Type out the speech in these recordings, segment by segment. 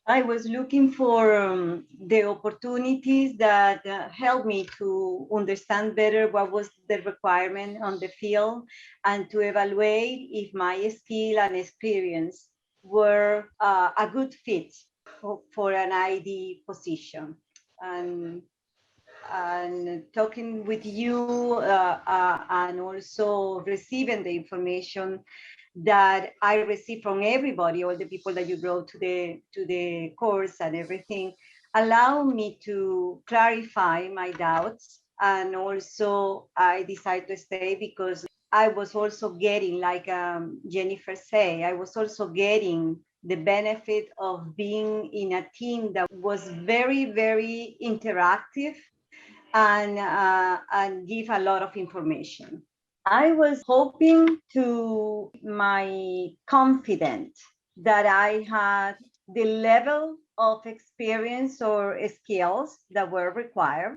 I was looking for the opportunities that helped me to understand better what was the requirement on the field and to evaluate if my skill and experience were a good fit for an ID position. And talking with you and also receiving the information that I received from everybody, all the people that you brought to the course and everything, allow me to clarify my doubts. And also I decided to stay because I was also getting, like Jennifer say, I was also getting the benefit of being in a team that was very, very interactive and give a lot of information. I was hoping to my confident that I had the level of experience or skills that were required.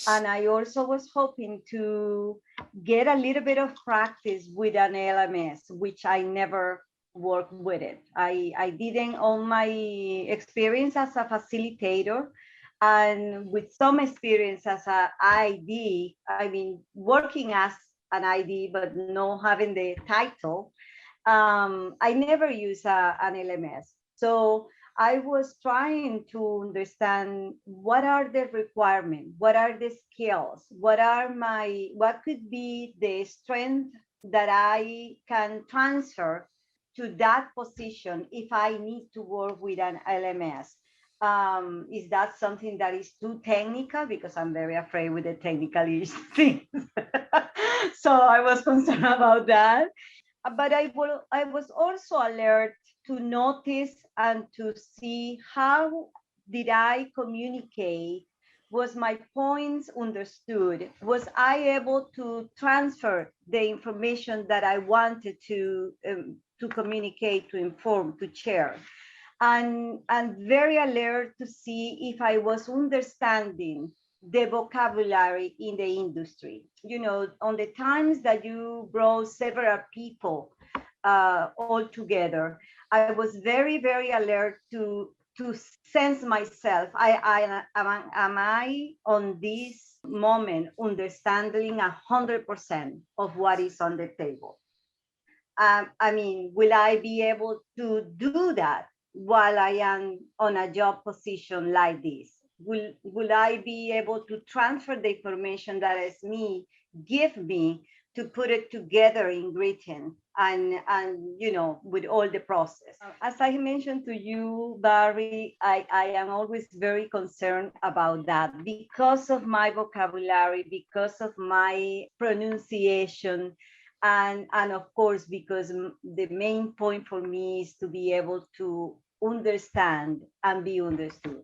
And I also was hoping to get a little bit of practice with an LMS, which I never worked with it. I didn't own my experience as a facilitator and with some experience as an ID, I mean, working as an ID, but no having the title. I never use an LMS. So I was trying to understand what are the requirements, what are the skills, what could be the strength that I can transfer to that position if I need to work with an LMS. Is that something that is too technical? Because I'm very afraid with the technical things. So I was concerned about that. But I was also alert to notice and to see how did I communicate. Was my points understood? Was I able to transfer the information that I wanted to communicate, to inform, to share? And very alert to see if I was understanding the vocabulary in the industry. You know, on the times that you brought several people all together, I was very, very alert to sense myself. Am I on this moment understanding 100% of what is on the table? I mean, will I be able to do that while I am on a job position like this? Will I be able to transfer the information that is me, give me to put it together in written and you know, with all the process? As I mentioned to you, Barry, I am always very concerned about that because of my vocabulary, because of my pronunciation, and of course because the main point for me is to be able to understand and be understood.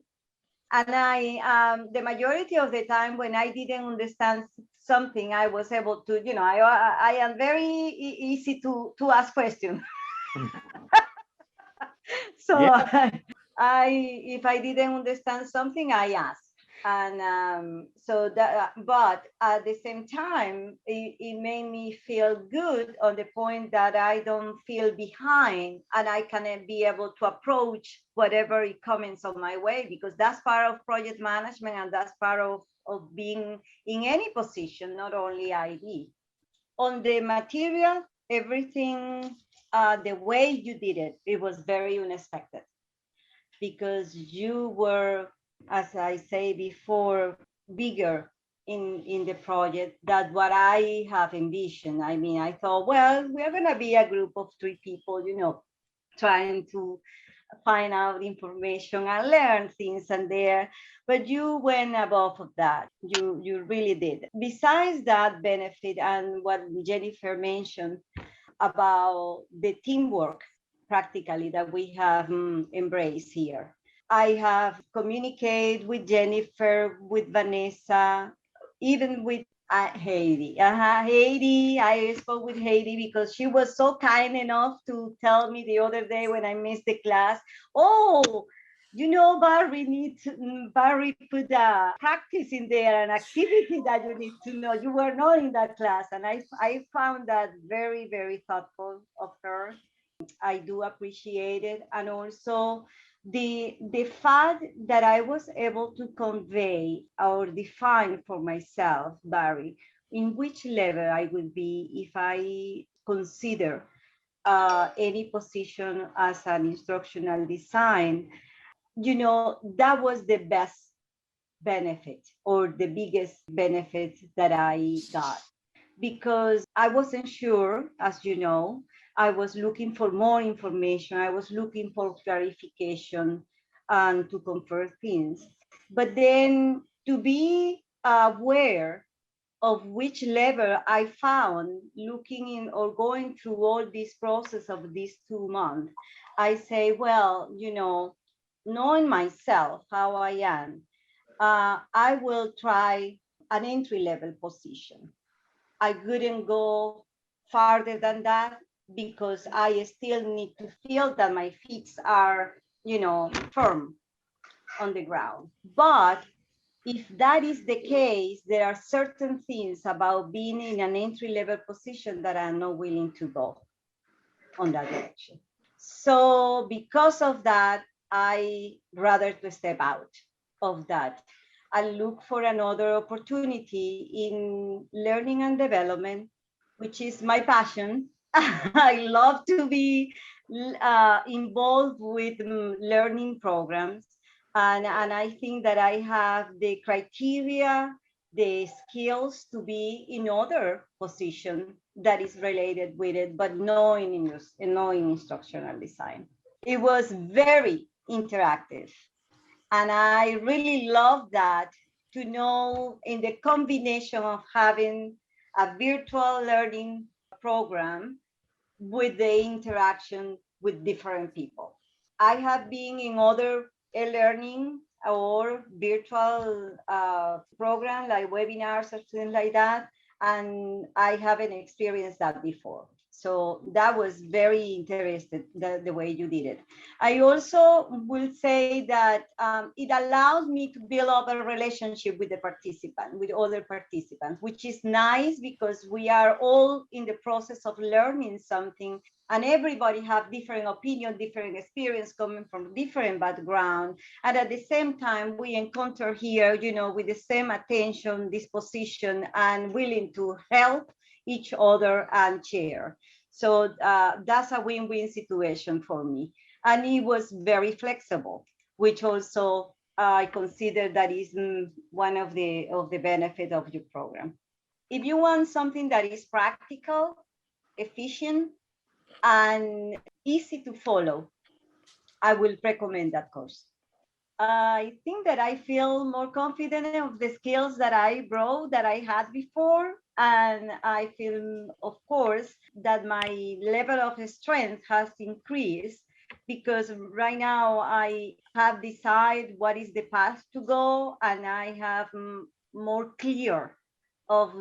And I the majority of the time when I didn't understand something, I was able to, you know, I am very easy to ask questions. So Yeah. I if I didn't understand something, I asked. And so that, but at the same time, it made me feel good on the point that I don't feel behind and I can be able to approach whatever it comes on my way, because that's part of project management and that's part of being in any position, not only ID. On the material, everything, the way you did it, it was very unexpected because you were, as I say before, bigger in the project than what I have envisioned. I mean, I thought, well, we're gonna be a group of 3 people, you know, trying to find out information and learn things and there, but you went above of that. You really did. Besides that benefit and what Jennifer mentioned about the teamwork practically that we have embraced here. I have communicated with Jennifer, with Vanessa, even with Heidi. Heidi, I spoke with Heidi because she was so kind enough to tell me the other day when I missed the class, oh, you know, Barry put a practice in there, an activity that you need to know. You were not in that class. And I found that very, very thoughtful of her. I do appreciate it. And also The fact that I was able to convey or define for myself, Barry, in which level I would be if I consider any position as an instructional design, that was the best benefit or the biggest benefit that I got, because I wasn't sure, as you know. I was looking for more information. I was looking for clarification and to confirm things. But then to be aware of which level I found looking in or going through all this process of these 2 months, I say, well, knowing myself, how I am, I will try an entry level position. I couldn't go farther than that because I still need to feel that my feet are, firm on the ground. But if that is the case, there are certain things about being in an entry level position that I'm not willing to go on that direction. So because of that, I rather to step out of that and look for another opportunity in learning and development, which is my passion. I love to be involved with learning programs. And I think that I have the criteria, the skills to be in other position that is related with it, but knowing instructional design. It was very interactive. And I really love that, to know in the combination of having a virtual learning program with the interaction with different people. I have been in other e-learning or virtual program like webinars or things like that, and I haven't experienced that before. So that was very interesting, the way you did it. I also will say that it allows me to build up a relationship with the participant, with other participants, which is nice because we are all in the process of learning something, and everybody have different opinion, different experience, coming from different background. And at the same time, we encounter here, with the same attention, disposition, and willing to help each other and share. So that's a win-win situation for me. And it was very flexible, which also I consider that is one of the benefit of your program. If you want something that is practical, efficient, and easy to follow, I will recommend that course. I think that I feel more confident of the skills that I brought that I had before. And I feel, of course, that my level of strength has increased because right now I have decided what is the path to go, and I have more clear of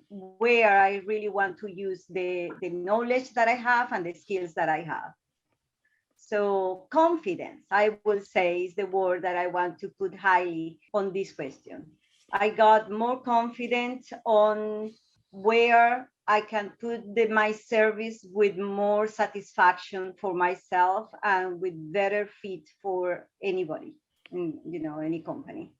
where I really want to use the knowledge that I have and the skills that I have. So confidence, I will say, is the word that I want to put highly on this question. I got more confident on where I can put my service with more satisfaction for myself and with better fit for anybody in any company.